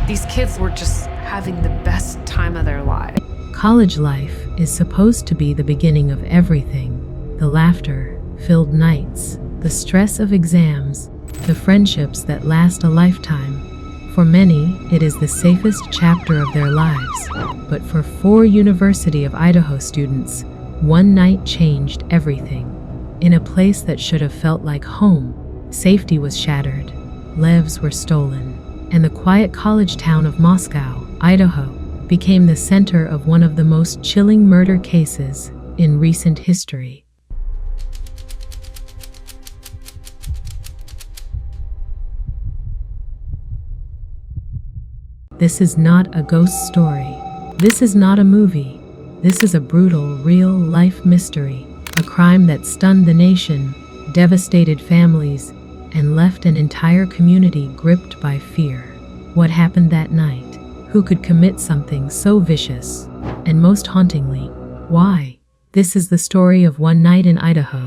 These kids were just having the best time of their lives. College life is supposed to be the beginning of everything. The laughter-filled nights, the stress of exams, the friendships that last a lifetime. For many, it is the safest chapter of their lives. But for 4 University of Idaho students, one night changed everything. In a place that should have felt like home, safety was shattered, lives were stolen, and the quiet college town of Moscow, Idaho, became the center of one of the most chilling murder cases in recent history. This is not a ghost story. This is not a movie. This is a brutal, real-life mystery. A crime that stunned the nation, devastated families, and left an entire community gripped by fear. What happened that night? Who could commit something so vicious? And most hauntingly, why? This is the story of one night in Idaho,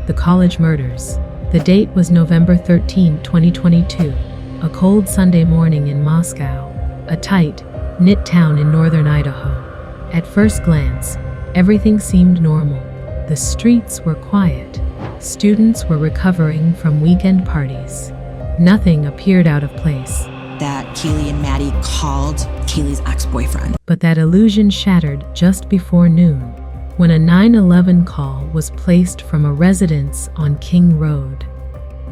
the college murders. The date was November 13, 2022, a cold Sunday morning in Moscow, a tight-knit town in northern Idaho. At first glance, everything seemed normal. The streets were quiet. Students were recovering from weekend parties. Nothing appeared out of place. That Keely and Maddie called Keely's ex-boyfriend. But that illusion shattered just before noon, when a 911 call was placed from a residence on King Road.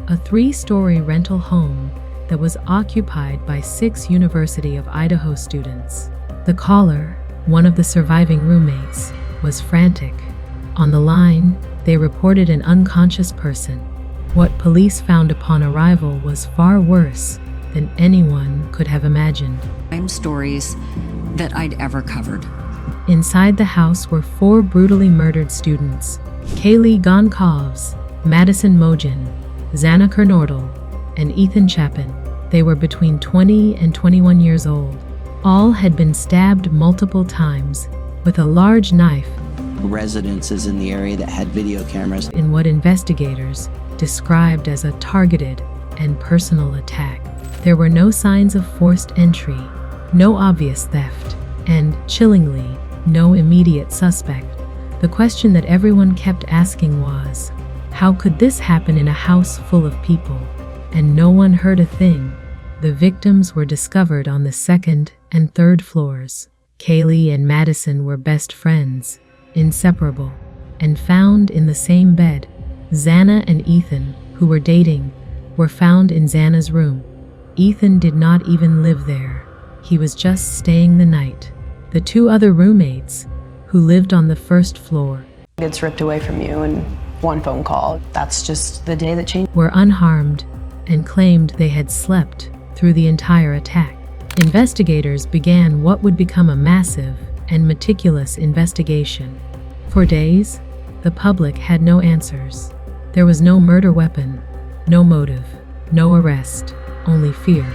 A 3-story rental home that was occupied by 6 University of Idaho students. The caller, one of the surviving roommates, was frantic. On the line, they reported an unconscious person. What police found upon arrival was far worse than anyone could have imagined. Crime stories that I'd ever covered. Inside the house were 4 brutally murdered students: Kaylee Gonkovs, Madison Mogen, Xana Kernordle, and Ethan Chapin. They were between 20 and 21 years old. All had been stabbed multiple times with a large knife. Residences in the area that had video cameras. In what investigators described as a targeted and personal attack. There were no signs of forced entry, no obvious theft, and, chillingly, no immediate suspect. The question that everyone kept asking was, how could this happen in a house full of people? And no one heard a thing. The victims were discovered on the 2nd and 3rd floors. Kaylee and Madison were best friends, inseparable, and found in the same bed. Xana and Ethan, who were dating, were found in Xana's room. Ethan did not even live there. He was just staying the night. The 2 other roommates, who lived on the 1st floor, gets ripped away from you in one phone call. That's just the day that changed. Were unharmed and claimed they had slept through the entire attack. Investigators began what would become a massive and meticulous investigation. For days, the public had no answers. There was no murder weapon, no motive, no arrest, only fear.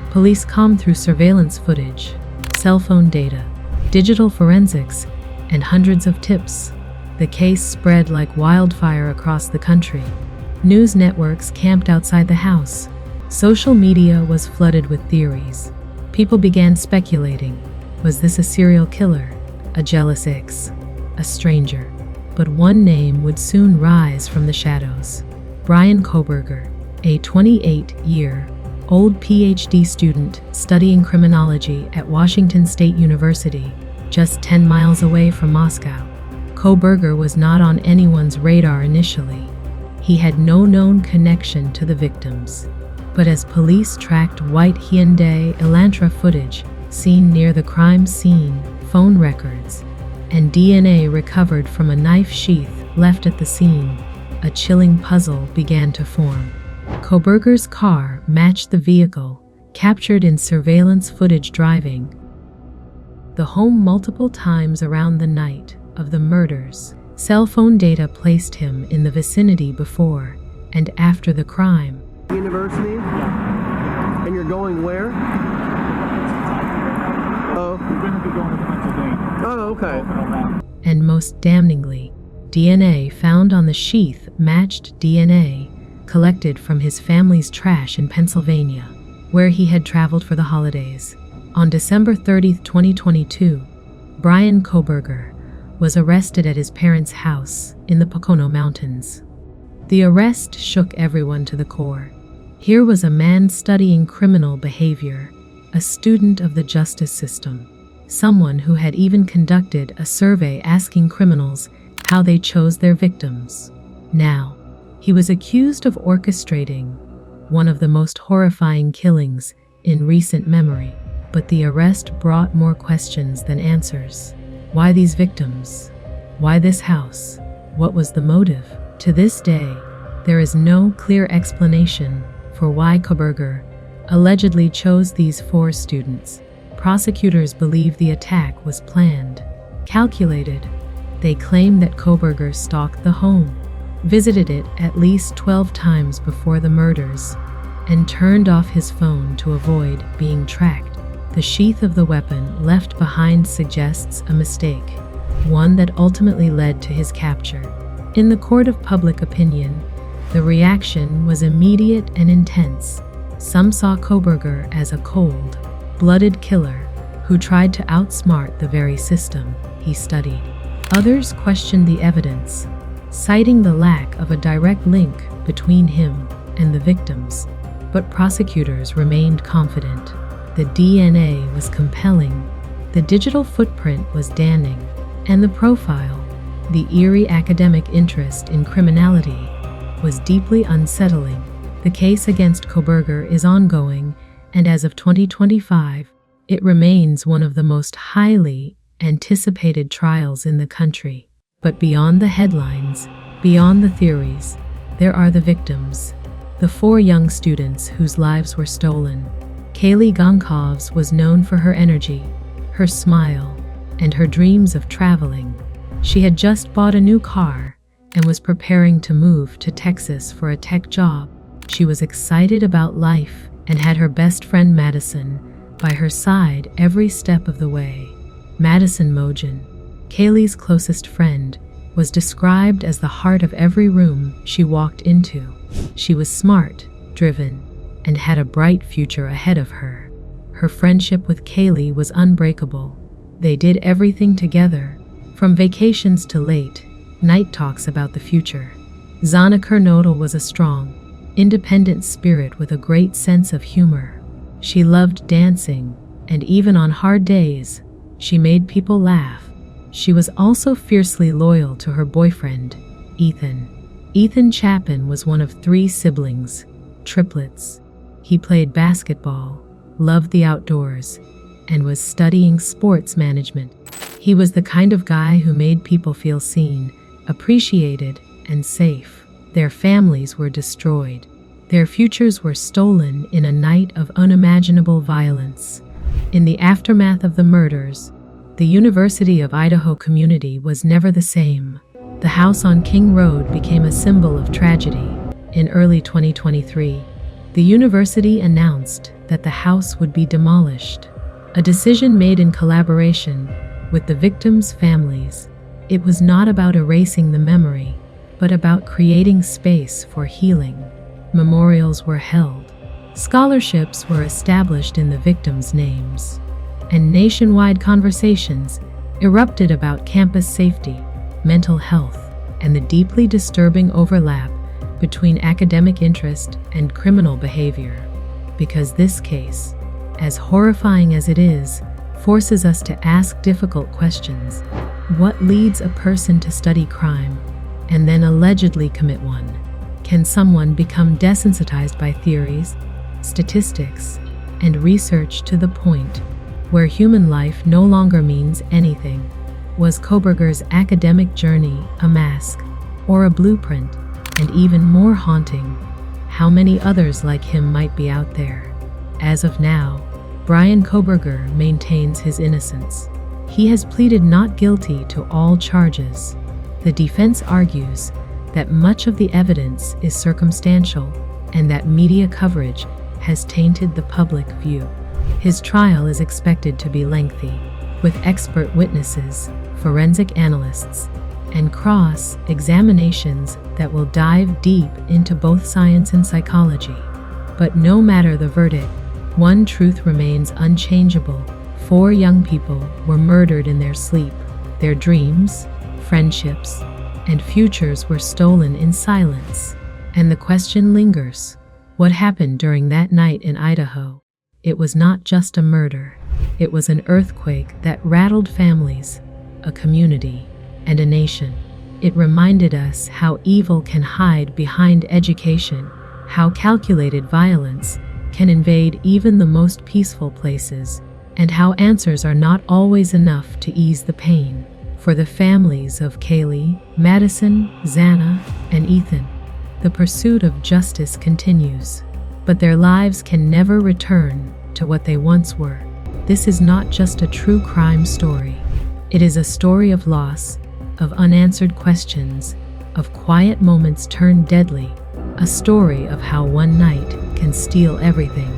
Police combed through surveillance footage, cell phone data, digital forensics, and hundreds of tips. The case spread like wildfire across the country. News networks camped outside the house. Social media was flooded with theories. People began speculating. Was this a serial killer? A jealous ex? A stranger? But one name would soon rise from the shadows. Brian Kohberger, a 28-year-old PhD student studying criminology at Washington State University, just 10 miles away from Moscow. Kohberger was not on anyone's radar initially. He had no known connection to the victims. But as police tracked white Hyundai Elantra footage seen near the crime scene, phone records, and DNA recovered from a knife sheath left at the scene, a chilling puzzle began to form. Kohberger's car matched the vehicle captured in surveillance footage driving the home multiple times around the night of the murders. Cell phone data placed him in the vicinity before and after the crime. University? Yeah. And you're going where? Oh. We're going to be going to Pennsylvania. Oh, okay. And most damningly, DNA found on the sheath matched DNA collected from his family's trash in Pennsylvania, where he had traveled for the holidays. On December 30, 2022, Brian Koberger was arrested at his parents' house in the Pocono Mountains. The arrest shook everyone to the core. Here was a man studying criminal behavior, a student of the justice system, someone who had even conducted a survey asking criminals how they chose their victims. Now, he was accused of orchestrating one of the most horrifying killings in recent memory. But the arrest brought more questions than answers. Why these victims? Why this house? What was the motive? To this day, there is no clear explanation for why Koberger allegedly chose these 4 students. Prosecutors believe the attack was planned, calculated. They claim that Koberger stalked the home, visited it at least 12 times before the murders, and turned off his phone to avoid being tracked. The sheath of the weapon left behind suggests a mistake, one that ultimately led to his capture. In the court of public opinion, the reaction was immediate and intense. Some saw Koberger as a cold-blooded killer who tried to outsmart the very system he studied. Others questioned the evidence, citing the lack of a direct link between him and the victims. But prosecutors remained confident. The DNA was compelling, the digital footprint was damning, and the profile, the eerie academic interest in criminality, was deeply unsettling. The case against Koberger is ongoing, and as of 2025, it remains one of the most highly anticipated trials in the country. But beyond the headlines, beyond the theories, there are the victims, the 4 young students whose lives were stolen. Kaylee Gonkovs was known for her energy, her smile, and her dreams of traveling. She had just bought a new car and was preparing to move to Texas for a tech job. She was excited about life and had her best friend Madison by her side every step of the way. Madison Mogen, Kaylee's closest friend, was described as the heart of every room she walked into. She was smart, driven, and had a bright future ahead of her. Her friendship with Kaylee was unbreakable. They did everything together, from vacations to late night talks about the future. Zana Kernodle was a strong, independent spirit with a great sense of humor. She loved dancing, and even on hard days, she made people laugh. She was also fiercely loyal to her boyfriend, Ethan. Ethan Chapin was one of 3 siblings, triplets. He played basketball, loved the outdoors, and was studying sports management. He was the kind of guy who made people feel seen, appreciated, and safe. Their families were destroyed. Their futures were stolen in a night of unimaginable violence. In the aftermath of the murders, the University of Idaho community was never the same. The house on King Road became a symbol of tragedy. In early 2023, the university announced that the house would be demolished, a decision made in collaboration with the victims' families. It was not about erasing the memory, but about creating space for healing. Memorials were held, scholarships were established in the victims' names, and nationwide conversations erupted about campus safety, mental health, and the deeply disturbing overlap between academic interest and criminal behavior. Because this case, as horrifying as it is, forces us to ask difficult questions. What leads a person to study crime and then allegedly commit one? Can someone become desensitized by theories, statistics, and research to the point where human life no longer means anything? Was Koberger's academic journey a mask or a blueprint? And even more haunting, how many others like him might be out there? As of now, Brian Koberger maintains his innocence. He has pleaded not guilty to all charges. The defense argues that much of the evidence is circumstantial and that media coverage has tainted the public view. His trial is expected to be lengthy, with expert witnesses, forensic analysts, and cross-examinations that will dive deep into both science and psychology. But no matter the verdict, one truth remains unchangeable. 4 young people were murdered in their sleep. Their dreams, friendships, and futures were stolen in silence. And the question lingers: what happened during that night in Idaho? It was not just a murder. It was an earthquake that rattled families, a community, and a nation. It reminded us how evil can hide behind education, how calculated violence can invade even the most peaceful places, and how answers are not always enough to ease the pain. For the families of Kaylee, Madison, Xana, and Ethan, the pursuit of justice continues, but their lives can never return to what they once were. This is not just a true crime story. It is a story of loss, of unanswered questions, of quiet moments turned deadly, a story of how one night can steal everything,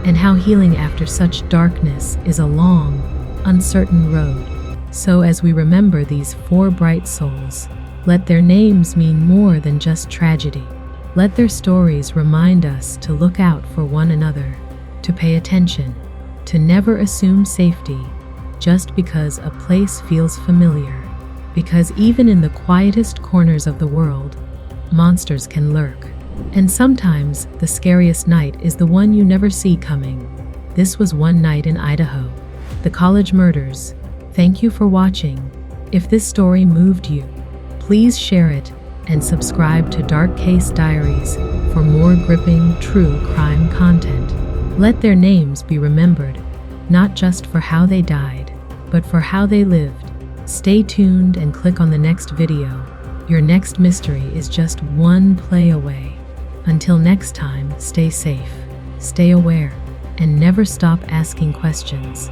and how healing after such darkness is a long, uncertain road. So as we remember these 4 bright souls, let their names mean more than just tragedy. Let their stories remind us to look out for one another, to pay attention, to never assume safety just because a place feels familiar. Because even in the quietest corners of the world, monsters can lurk. And sometimes the scariest night is the one you never see coming. This was One Night in Idaho, the college murders. Thank you for watching. If this story moved you, please share it and subscribe to Dark Case Diaries for more gripping, true crime content. Let their names be remembered, not just for how they died, but for how they lived. Stay tuned and click on the next video. Your next mystery is just one play away. Until next time, stay safe, stay aware, and never stop asking questions.